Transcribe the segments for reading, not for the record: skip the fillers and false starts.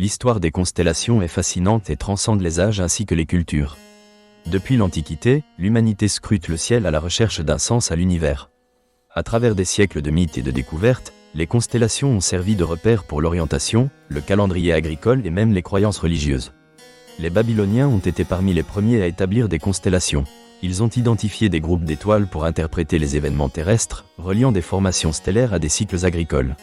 l'histoire des constellations est fascinante et transcende les âges ainsi que les cultures. Depuis l'Antiquité, l'humanité scrute le ciel à la recherche d'un sens à l'univers. À travers des siècles de mythes et de découvertes, les constellations ont servi de repères pour l'orientation, le calendrier agricole et même les croyances religieuses. Les Babyloniens ont été parmi les premiers à établir des constellations. Ils ont identifié des groupes d'étoiles pour interpréter les événements terrestres, reliant des formations stellaires à des cycles agricoles.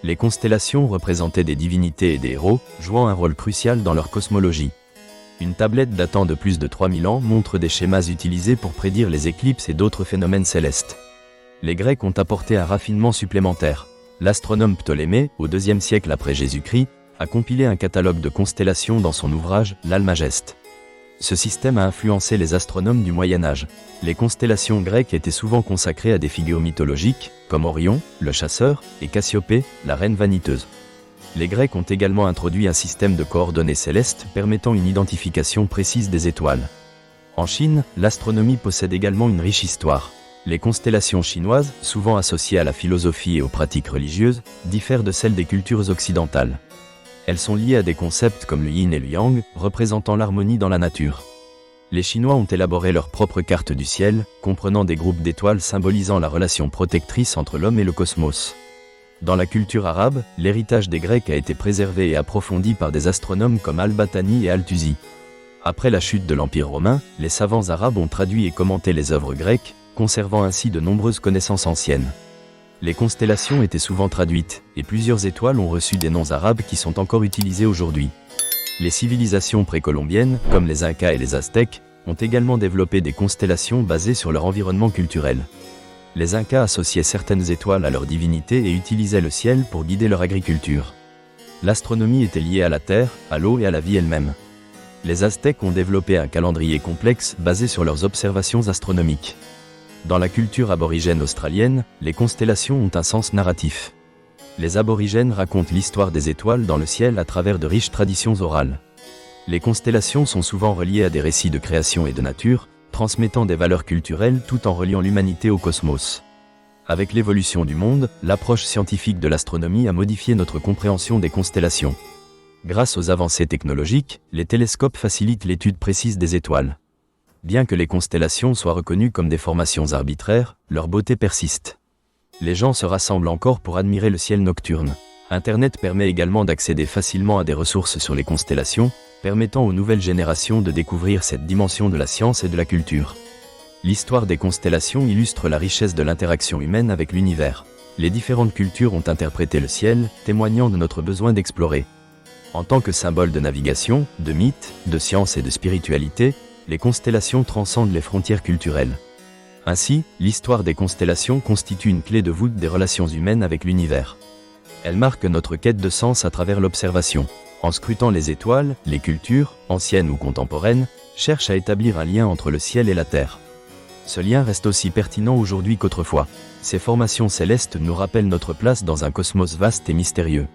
Les constellations représentaient des divinités et des héros, jouant un rôle crucial dans leur cosmologie. Une tablette datant de plus de 3000 ans montre des schémas utilisés pour prédire les éclipses et d'autres phénomènes célestes. Les Grecs ont apporté un raffinement supplémentaire. L'astronome Ptolémée, au IIe siècle après Jésus-Christ, a compilé un catalogue de constellations dans son ouvrage « L'Almageste ». Ce système a influencé les astronomes du Moyen-Âge. Les constellations grecques étaient souvent consacrées à des figures mythologiques, comme Orion, le chasseur, et Cassiopée, la reine vaniteuse. Les Grecs ont également introduit un système de coordonnées célestes permettant une identification précise des étoiles. En Chine, l'astronomie possède également une riche histoire. Les constellations chinoises, souvent associées à la philosophie et aux pratiques religieuses, diffèrent de celles des cultures occidentales. Elles sont liées à des concepts comme le yin et le yang, représentant l'harmonie dans la nature. Les Chinois ont élaboré leur propre carte du ciel, comprenant des groupes d'étoiles symbolisant la relation protectrice entre l'homme et le cosmos. Dans la culture arabe, l'héritage des Grecs a été préservé et approfondi par des astronomes comme Al-Battani et Al-Tusi. Après la chute de l'Empire romain, les savants arabes ont traduit et commenté les œuvres grecques, conservant ainsi de nombreuses connaissances anciennes. Les constellations étaient souvent traduites, et plusieurs étoiles ont reçu des noms arabes qui sont encore utilisés aujourd'hui. Les civilisations précolombiennes, comme les Incas et les Aztèques, ont également développé des constellations basées sur leur environnement culturel. Les Incas associaient certaines étoiles à leur divinité et utilisaient le ciel pour guider leur agriculture. L'astronomie était liée à la Terre, à l'eau et à la vie elle-même. Les Aztèques ont développé un calendrier complexe basé sur leurs observations astronomiques. Dans la culture aborigène australienne, les constellations ont un sens narratif. Les aborigènes racontent l'histoire des étoiles dans le ciel à travers de riches traditions orales. Les constellations sont souvent reliées à des récits de création et de nature, transmettant des valeurs culturelles tout en reliant l'humanité au cosmos. Avec l'évolution du monde, l'approche scientifique de l'astronomie a modifié notre compréhension des constellations. Grâce aux avancées technologiques, les télescopes facilitent l'étude précise des étoiles. Bien que les constellations soient reconnues comme des formations arbitraires, leur beauté persiste. Les gens se rassemblent encore pour admirer le ciel nocturne. Internet permet également d'accéder facilement à des ressources sur les constellations, permettant aux nouvelles générations de découvrir cette dimension de la science et de la culture. L'histoire des constellations illustre la richesse de l'interaction humaine avec l'univers. Les différentes cultures ont interprété le ciel, témoignant de notre besoin d'explorer. En tant que symbole de navigation, de mythe, de science et de spiritualité, les constellations transcendent les frontières culturelles. Ainsi, l'histoire des constellations constitue une clé de voûte des relations humaines avec l'univers. Elle marque notre quête de sens à travers l'observation. En scrutant les étoiles, les cultures, anciennes ou contemporaines, cherchent à établir un lien entre le ciel et la terre. Ce lien reste aussi pertinent aujourd'hui qu'autrefois. Ces formations célestes nous rappellent notre place dans un cosmos vaste et mystérieux.